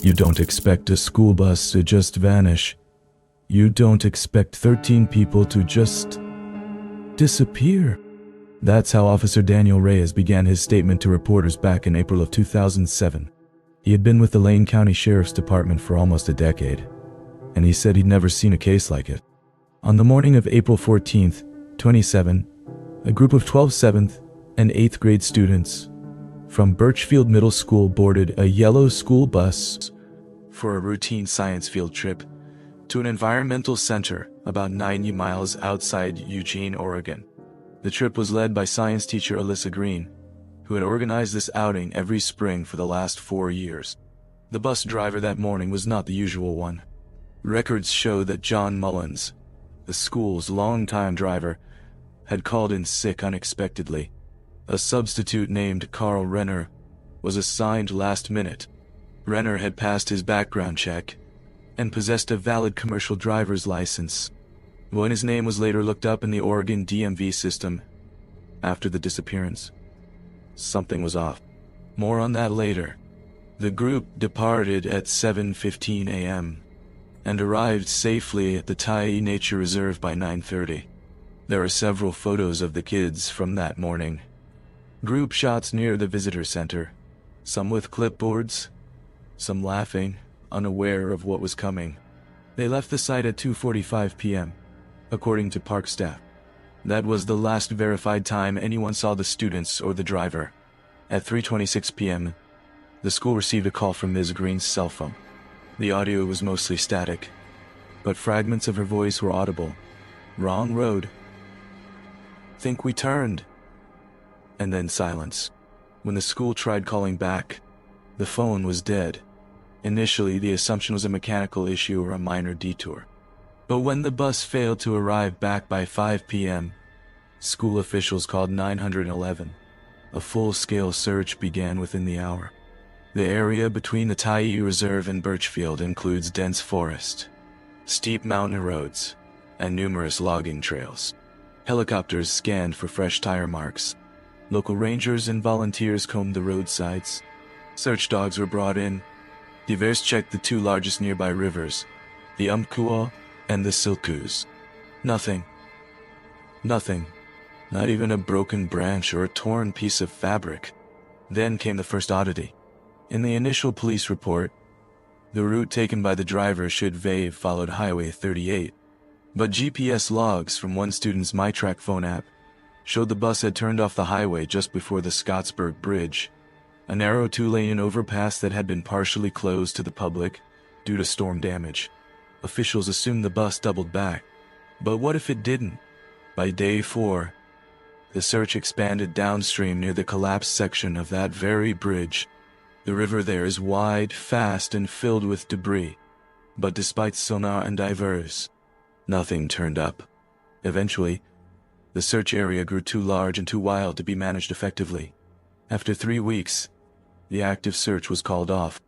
You don't expect a school bus to just vanish. You don't expect 13 people to just disappear. That's how Officer Daniel Reyes began his statement to reporters back in April of 2007. He had been with the Lane County Sheriff's Department for almost a decade, and he said he'd never seen a case like it. On the morning of April 14th, 2007, a group of 12th, 7th, and 8th grade students from Birchfield Middle School boarded a yellow school bus for a routine science field trip to an environmental center about 90 miles outside Eugene, Oregon. The trip was led by science teacher Alyssa Green, who had organized this outing every spring for the last 4 years. The bus driver that morning was not the usual one. Records show that John Mullins, the school's longtime driver, had called in sick unexpectedly. A substitute named Carl Renner was assigned last minute. Renner had passed his background check and possessed a valid commercial driver's license. When his name was later looked up in the Oregon DMV system after the disappearance, something was off. More on that later. The group departed at 7:15 a.m. and arrived safely at the Tyee Nature Reserve by 9:30. There are several photos of the kids from that morning. Group shots near the visitor center, some with clipboards, some laughing, unaware of what was coming. They left the site at 2:45 p.m., according to park staff. That was the last verified time anyone saw the students or the driver. At 3:26 p.m., the school received a call from Ms. Green's cell phone. The audio was mostly static, but fragments of her voice were audible. Wrong road. Think we turned. And then silence. When the school tried calling back, the phone was dead. Initially, the assumption was a mechanical issue or a minor detour. But when the bus failed to arrive back by 5 p.m., school officials called 911. A full-scale search began within the hour. The area between the Tyee Reserve and Birchfield includes dense forest, steep mountain roads, and numerous logging trails. Helicopters scanned for fresh tire marks. Local rangers and volunteers combed the roadsides. Search dogs were brought in. Divers checked the two largest nearby rivers, the Umpqua and the Silcoos. Nothing. Nothing. Not even a broken branch or a torn piece of fabric. Then came the first oddity. In the initial police report, the route taken by the driver should have followed Highway 38. But GPS logs from one student's MyTrack phone app showed the bus had turned off the highway just before the Scottsburg Bridge, a narrow 2-lane overpass that had been partially closed to the public due to storm damage. Officials assumed the bus doubled back. But what if it didn't? By day 4, the search expanded downstream near the collapsed section of that very bridge. The river there is wide, fast, and filled with debris. But despite sonar and divers, nothing turned up. Eventually, the search area grew too large and too wild to be managed effectively. After 3 weeks, the active search was called off.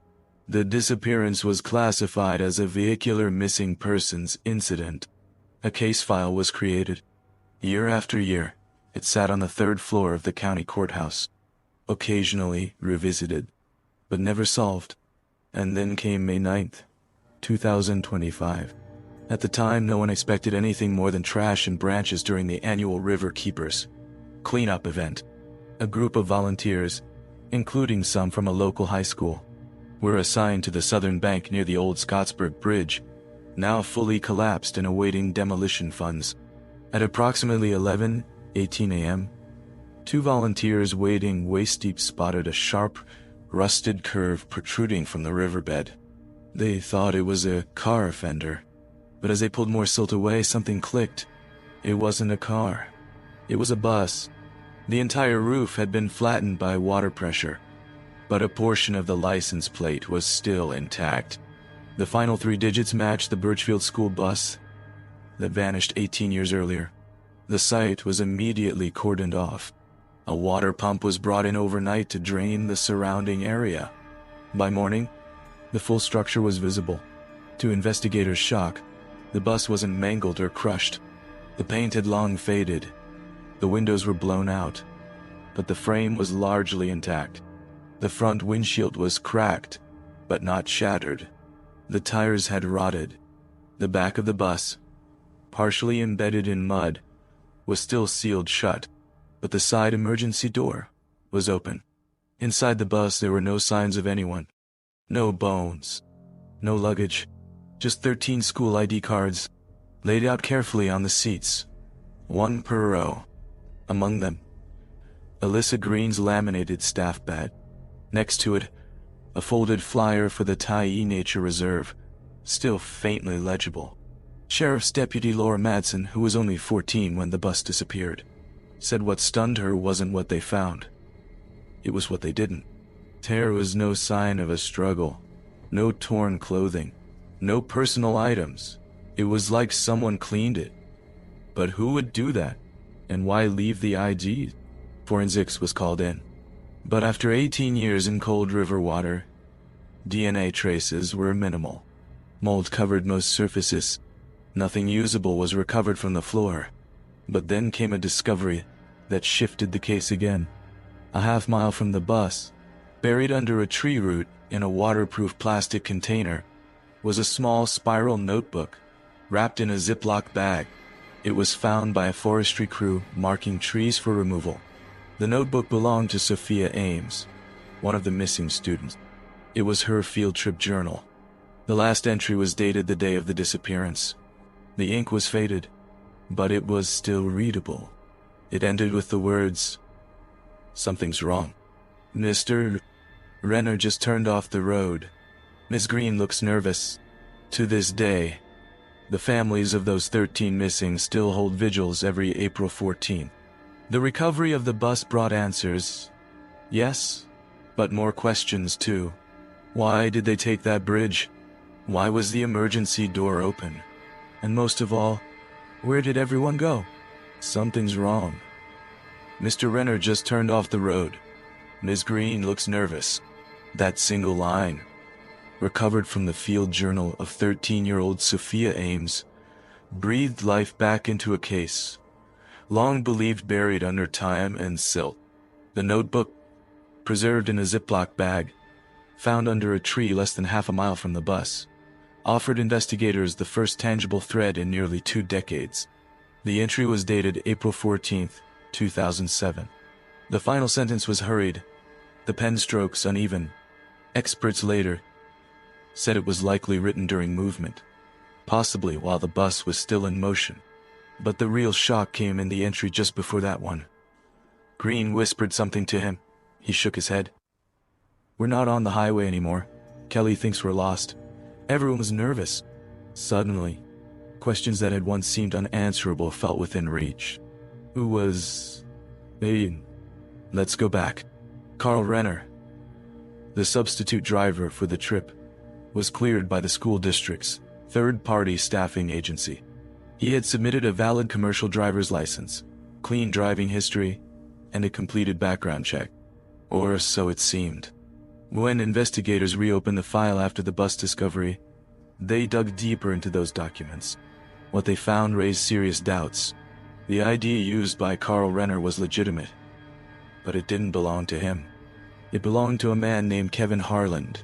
The disappearance was classified as a vehicular missing persons incident. A case file was created. Year after year, it sat on the 3rd floor of the county courthouse, occasionally revisited, but never solved. And then came May 9th, 2025. At the time, no one expected anything more than trash and branches during the annual River Keepers cleanup event. A group of volunteers, including some from a local high school, were assigned to the southern bank near the old Scottsburg Bridge, now fully collapsed and awaiting demolition funds. At approximately 11:18 a.m., 2 volunteers wading waist-deep spotted a sharp, rusted curve protruding from the riverbed. They thought it was a car fender, but as they pulled more silt away, something clicked. It wasn't a car. It was a bus. The entire roof had been flattened by water pressure, but a portion of the license plate was still intact. The final 3 digits matched the Birchfield school bus that vanished 18 years earlier. The site was immediately cordoned off. A water pump was brought in overnight to drain the surrounding area. By morning, the full structure was visible. To investigators' shock, the bus wasn't mangled or crushed. The paint had long faded. The windows were blown out, but the frame was largely intact. The front windshield was cracked, but not shattered. The tires had rotted. The back of the bus, partially embedded in mud, was still sealed shut, but the side emergency door was open. Inside the bus there were no signs of anyone. No bones. No luggage. Just 13 school ID cards, laid out carefully on the seats, one per row. Among them, Alyssa Green's laminated staff badge. Next to it, a folded flyer for the Tyee Nature Reserve, still faintly legible. Sheriff's Deputy Laura Madsen, who was only 14 when the bus disappeared, said what stunned her wasn't what they found. It was what they didn't. There was no sign of a struggle, no torn clothing, no personal items. It was like someone cleaned it. But who would do that? And why leave the ID? Forensics was called in. But after 18 years in cold river water, DNA traces were minimal. Mold covered most surfaces. Nothing usable was recovered from the floor. But then came a discovery that shifted the case again. A half-mile from the bus, buried under a tree root in a waterproof plastic container, was a small spiral notebook wrapped in a Ziploc bag. It was found by a forestry crew marking trees for removal. The notebook belonged to Sophia Ames, one of the missing students. It was her field trip journal. The last entry was dated the day of the disappearance. The ink was faded, but it was still readable. It ended with the words, "Something's wrong. Mr. Renner just turned off the road. Miss Green looks nervous." To this day, the families of those 13 missing still hold vigils every April 14th. The recovery of the bus brought answers, yes, but more questions too. Why did they take that bridge? Why was the emergency door open? And most of all, where did everyone go? Something's wrong. Mr. Renner just turned off the road. Ms. Green looks nervous. That single line, recovered from the field journal of 13-year-old Sophia Ames, breathed life back into a case, long believed buried under time and silt. The notebook, preserved in a Ziploc bag, found under a tree less than half a mile from the bus, offered investigators the first tangible thread in nearly 2 decades. The entry was dated April 14th, 2007. The final sentence was hurried, the pen strokes uneven. Experts later said it was likely written during movement, possibly while the bus was still in motion. But the real shock came in the entry just before that one. Green whispered something to him. He shook his head. "We're not on the highway anymore. Kelly thinks we're lost." Everyone was nervous. Suddenly, questions that had once seemed unanswerable felt within reach. Who was... Hey, let's go back. Carl Renner, the substitute driver for the trip, was cleared by the school district's third-party staffing agency. He had submitted a valid commercial driver's license, clean driving history, and a completed background check. Or so it seemed. When investigators reopened the file after the bus discovery, they dug deeper into those documents. What they found raised serious doubts. The ID used by Carl Renner was legitimate, but it didn't belong to him. It belonged to a man named Kevin Harland,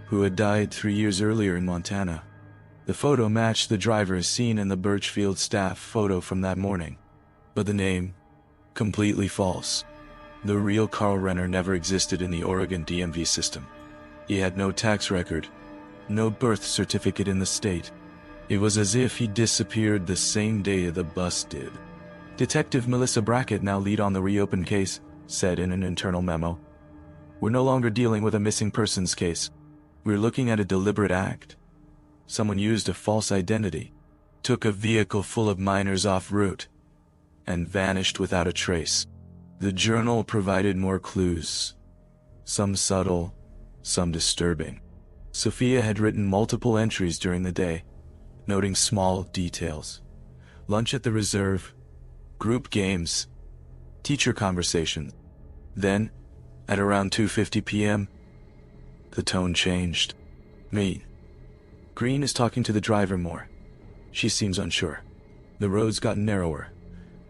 who had died 3 years earlier in Montana. The photo matched the driver seen in the Birchfield staff photo from that morning, but the name, completely false. The real Carl Renner never existed in the Oregon DMV system. He had no tax record, no birth certificate in the state. It was as if he disappeared the same day the bus did. Detective Melissa Brackett, now lead on the reopened case, said in an internal memo, "We're no longer dealing with a missing persons case. We're looking at a deliberate act. Someone used a false identity, took a vehicle full of minors off route, and vanished without a trace." The journal provided more clues, some subtle, some disturbing. Sophia had written multiple entries during the day, noting small details. Lunch at the reserve, group games, teacher conversations. Then, at around 2:50 p.m., the tone changed. "Me. Green is talking to the driver more. She seems unsure. The roads got narrower.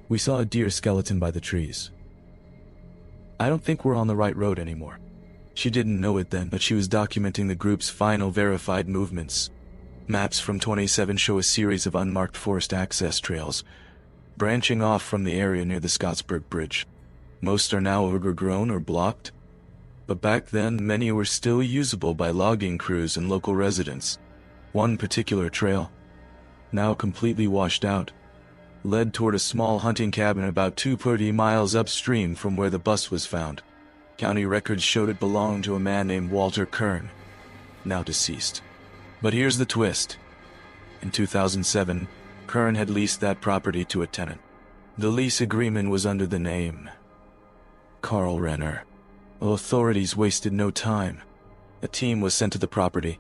We saw a deer skeleton by the trees. I don't think we're on the right road anymore. She didn't know it then, but she was documenting the group's final verified movements. Maps from 27 show a series of unmarked forest access trails, branching off from the area near the Scottsburg Bridge. Most are now overgrown or blocked, but back then many were still usable by logging crews and local residents. One particular trail, now completely washed out, led toward a small hunting cabin about 230 miles upstream from where the bus was found. County records showed it belonged to a man named Walter Kern, now deceased. But here's the twist. In 2007, Kern had leased that property to a tenant. The lease agreement was under the name Carl Renner. Authorities wasted no time. A team was sent to the property,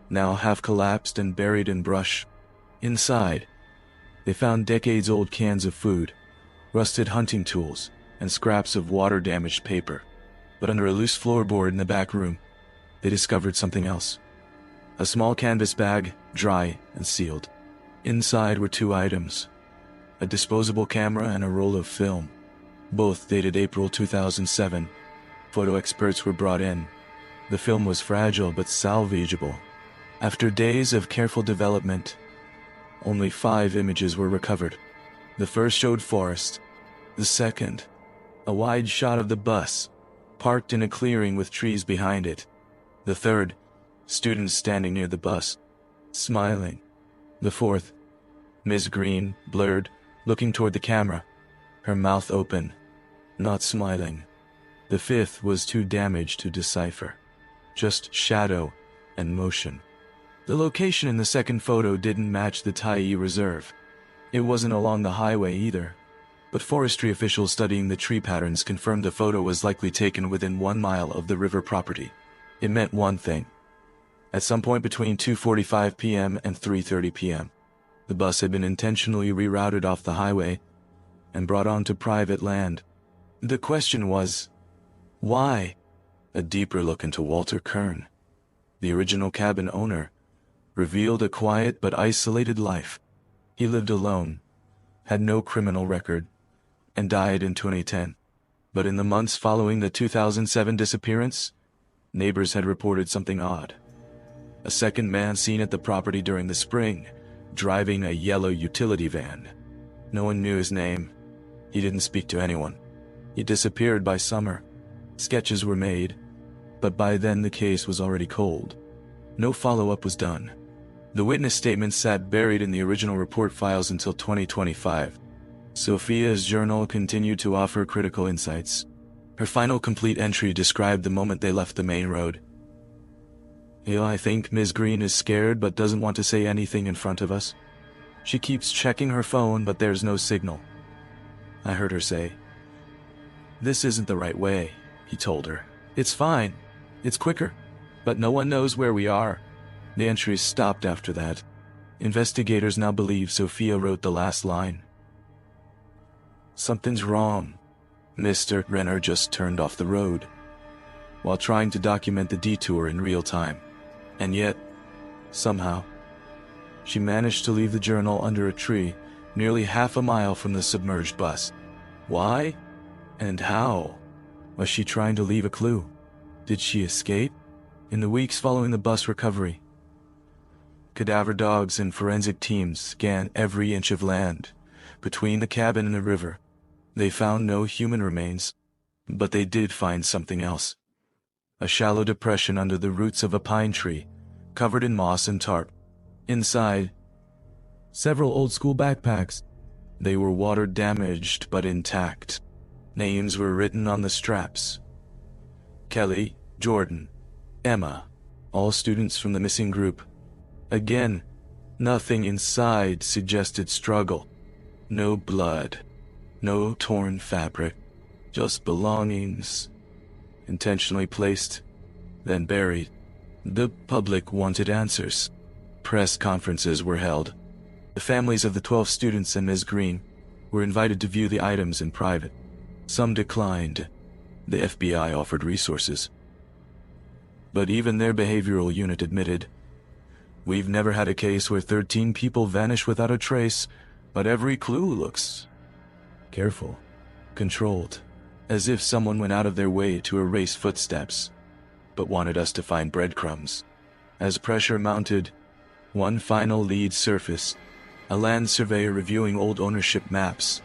now half collapsed and buried in brush. Inside, they found decades-old cans of food, rusted hunting tools, and scraps of water-damaged paper. But under a loose floorboard in the back room, they discovered something else. A small canvas bag, dry and sealed. Inside were two items: a disposable camera and a roll of film, both dated April 2007. Photo experts were brought in. The film was fragile but salvageable. After days of careful development, only 5 images were recovered. The first showed forest. The second, a wide shot of the bus, parked in a clearing with trees behind it. The third, students standing near the bus, smiling. The fourth, Ms. Green, blurred, looking toward the camera, her mouth open, not smiling. The fifth was too damaged to decipher, just shadow and motion. The location in the second photo didn't match the Tyee Reserve. It wasn't along the highway either, but forestry officials studying the tree patterns confirmed the photo was likely taken within 1 mile of the river property. It meant one thing. At some point between 2:45 p.m. and 3:30 p.m., the bus had been intentionally rerouted off the highway and brought onto private land. The question was, why? A deeper look into Walter Kern, the original cabin owner, revealed a quiet but isolated life. He lived alone, had no criminal record, and died in 2010. But in the months following the 2007 disappearance, neighbors had reported something odd. A second man seen at the property during the spring, driving a yellow utility van. No one knew his name. He didn't speak to anyone. He disappeared by summer. Sketches were made, but by then the case was already cold. No follow-up was done. The witness statements sat buried in the original report files until 2025. Sophia's journal continued to offer critical insights. Her final complete entry described the moment they left the main road. I think Ms. Green is scared but doesn't want to say anything in front of us. She keeps checking her phone, but there's no signal. I heard her say, "This isn't the right way," he told her. "It's fine. It's quicker. But no one knows where we are." The entries stopped after that. Investigators now believe Sophia wrote the last line. Something's wrong. Mr. Renner just turned off the road while trying to document the detour in real time. And yet, somehow, she managed to leave the journal under a tree nearly half a mile from the submerged bus. Why? And how? Was she trying to leave a clue? Did she escape? In the weeks following the bus recovery, cadaver dogs and forensic teams scanned every inch of land between the cabin and the river. They found no human remains, but they did find something else. A shallow depression under the roots of a pine tree, covered in moss and tarp. Inside, several old-school backpacks. They were water-damaged but intact. Names were written on the straps. Kelly, Jordan, Emma, all students from the missing group. Again, nothing inside suggested struggle. No blood, no torn fabric, just belongings, intentionally placed, then buried. The public wanted answers. Press conferences were held. The families of the 12 students and Ms. Green were invited to view the items in private. Some declined. The FBI offered resources. But even their behavioral unit admitted, "We've never had a case where 13 people vanish without a trace, but every clue looks careful, controlled, as if someone went out of their way to erase footsteps." but wanted us to find breadcrumbs. As pressure mounted, one final lead surfaced. A land surveyor reviewing old ownership maps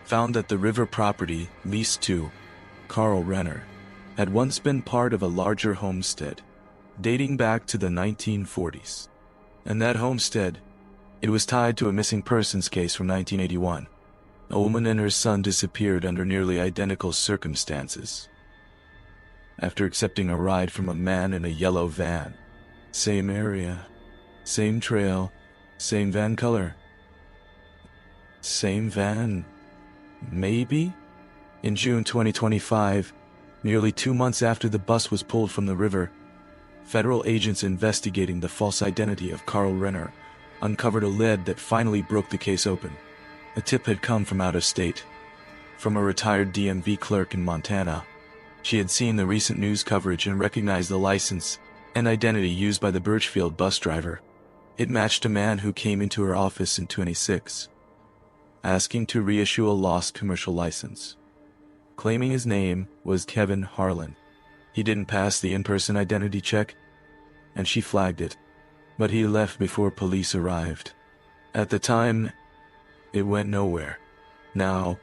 found that the river property leased to Carl Renner had once been part of a larger homestead dating back to the 1940s. And that homestead, it was tied to a missing persons case from 1981. A woman and her son disappeared under nearly identical circumstances. After accepting a ride from a man in a yellow van. Same area, same trail, same van color. Same van, maybe? In June 2025, nearly 2 months after the bus was pulled from the river, federal agents investigating the false identity of Carl Renner uncovered a lead that finally broke the case open. A tip had come from out of state, from a retired DMV clerk in Montana. She had seen the recent news coverage and recognized the license and identity used by the Birchfield bus driver. It matched a man who came into her office in 26, asking to reissue a lost commercial license, claiming his name was Kevin Harlan. He didn't pass the in-person identity check, and she flagged it, but he left before police arrived. At the time, it went nowhere. Now,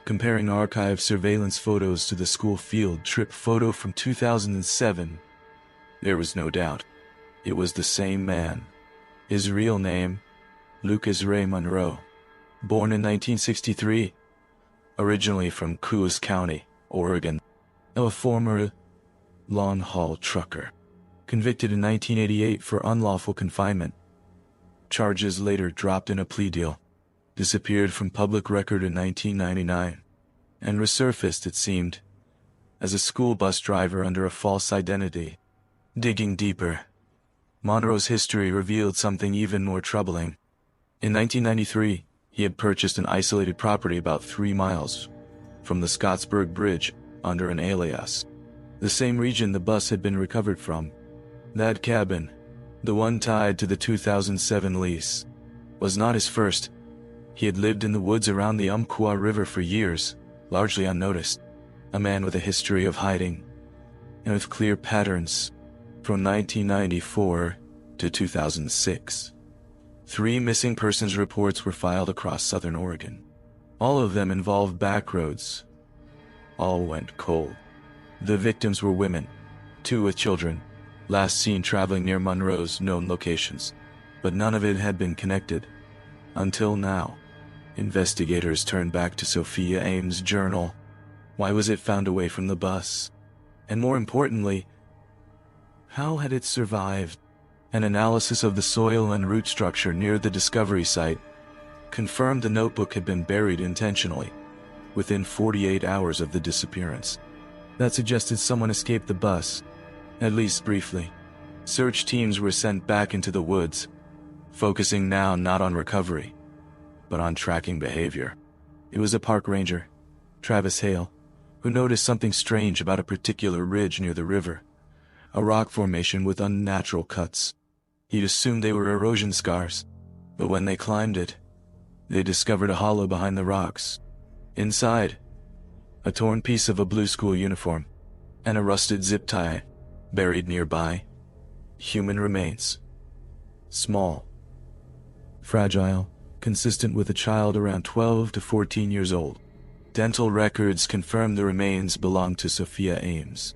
comparing archive surveillance photos to the school field trip photo from 2007, there was no doubt. It was the same man. His real name, Lucas Ray Monroe. Born in 1963, originally from Coos County, Oregon, a former lawn haul trucker. Convicted in 1988 for unlawful confinement. Charges later dropped in a plea deal. Disappeared from public record in 1999, and resurfaced, it seemed, as a school bus driver under a false identity. Digging deeper, Monroe's history revealed something even more troubling. In 1993, he had purchased an isolated property about 3 miles from the Scottsburg Bridge under an alias, the same region the bus had been recovered from. That cabin, the one tied to the 2007 lease, was not his first. He had lived in the woods around the Umpqua River for years, largely unnoticed. A man with a history of hiding, and with clear patterns. From 1994 to 2006, 3 missing persons reports were filed across southern Oregon. All of them involved back roads. All went cold. The victims were women, 2 with children, last seen traveling near Monroe's known locations, but none of it had been connected. Until now. Investigators turned back to Sophia Ames' journal. Why was it found away from the bus? And more importantly, how had it survived? An analysis of the soil and root structure near the discovery site confirmed the notebook had been buried intentionally within 48 hours of the disappearance. That suggested someone escaped the bus, at least briefly. Search teams were sent back into the woods, focusing now not on recovery, but on tracking behavior. It was a park ranger, Travis Hale, who noticed something strange about a particular ridge near the river, a rock formation with unnatural cuts. He'd assumed they were erosion scars, but when they climbed it, they discovered a hollow behind the rocks. Inside, a torn piece of a blue school uniform, and a rusted zip tie. Buried nearby, human remains. Small, fragile, consistent with a child around 12 to 14 years old. Dental records confirmed the remains belonged to Sophia Ames.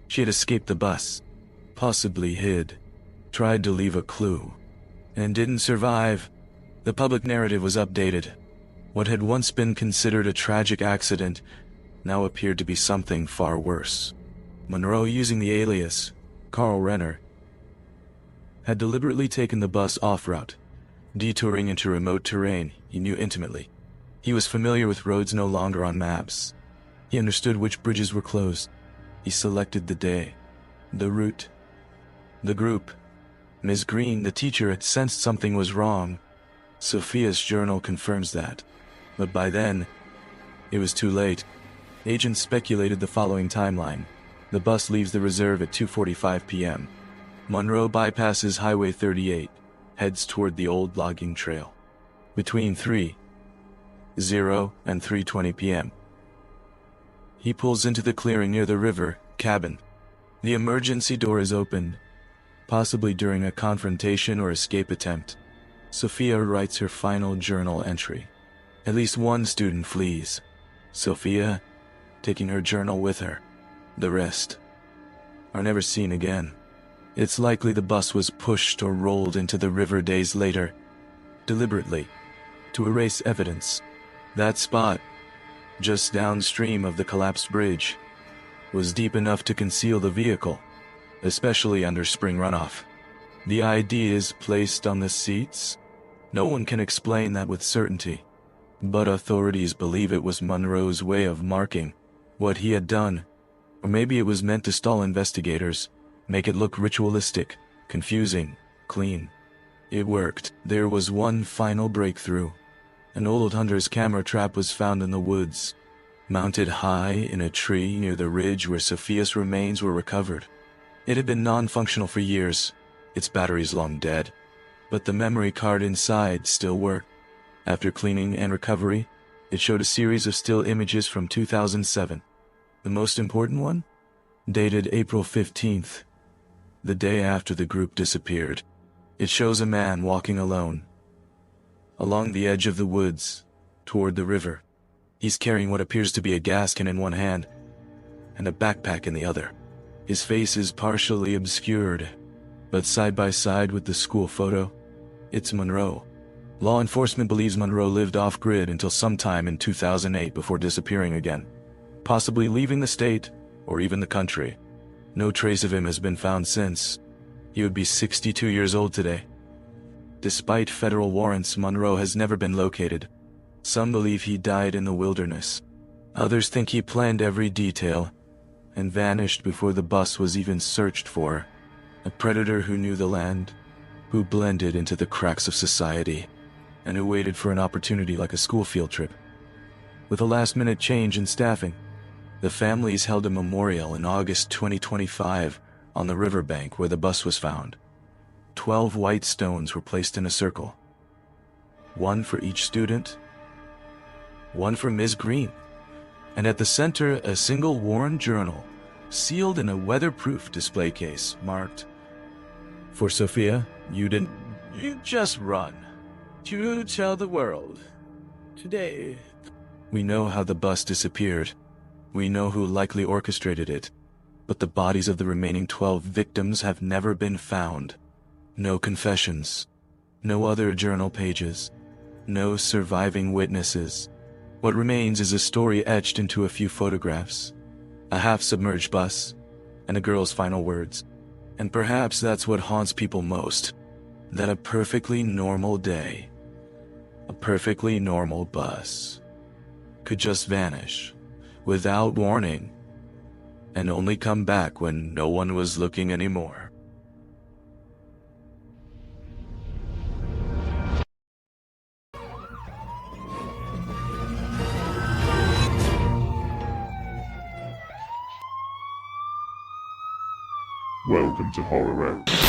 She had escaped the bus, possibly hid, tried to leave a clue, and didn't survive. The public narrative was updated. What had once been considered a tragic accident now appeared to be something far worse. Monroe, using the alias Carl Renner, had deliberately taken the bus off-route, detouring into remote terrain he knew intimately. He was familiar with roads no longer on maps. He understood which bridges were closed. He selected the day, the route, the group. Ms. Green, the teacher, had sensed something was wrong. Sophia's journal confirms that. But by then, it was too late. Agents speculated the following timeline. The bus leaves the reserve at 2:45 p.m. Monroe bypasses Highway 38, heads toward the old logging trail. Between 3:00 and 3:20 p.m. He pulls into the clearing near the river, cabin. The emergency door is opened, possibly during a confrontation or escape attempt. Sophia writes her final journal entry. At least one student flees. Sophia, taking her journal with her. The rest are never seen again. It's likely the bus was pushed or rolled into the river days later, deliberately, to erase evidence. That spot, just downstream of the collapsed bridge, was deep enough to conceal the vehicle, especially under spring runoff. The ID is placed on the seats. No one can explain that with certainty, but authorities believe it was Monroe's way of marking what he had done, or maybe it was meant to stall investigators, make it look ritualistic, confusing, clean. It worked. There was one final breakthrough. An old hunter's camera trap was found in the woods, mounted high in a tree near the ridge where Sophia's remains were recovered. It had been non-functional for years, its batteries long dead, but the memory card inside still worked. After cleaning and recovery, it showed a series of still images from 2007. The most important one? Dated April 15th, the day after the group disappeared. It shows a man walking alone, along the edge of the woods, toward the river. He's carrying what appears to be a gas can in one hand, and a backpack in the other. His face is partially obscured, but side by side with the school photo, it's Monroe. Law enforcement believes Monroe lived off-grid until sometime in 2008 before disappearing again, possibly leaving the state or even the country. No trace of him has been found since. He would be 62 years old today. Despite federal warrants, Monroe has never been located. Some believe he died in the wilderness. Others think he planned every detail and vanished before the bus was even searched for. A predator who knew the land, who blended into the cracks of society, and who waited for an opportunity like a school field trip. With a last-minute change in staffing, the families held a memorial in August 2025 on the riverbank where the bus was found. 12 white stones were placed in a circle. One for each student, one for Ms. Green, and at the center a single worn journal, sealed in a weatherproof display case, marked, "For Sophia, you just run. To tell the world. Today." We know how the bus disappeared. We know who likely orchestrated it. But the bodies of the remaining 12 victims have never been found. No confessions. No other journal pages. No surviving witnesses. What remains is a story etched into a few photographs. A half-submerged bus, and a girl's final words. And perhaps that's what haunts people most. That a perfectly normal day, a perfectly normal bus, could just vanish, without warning, and only come back when no one was looking anymore. Welcome to Horror Out.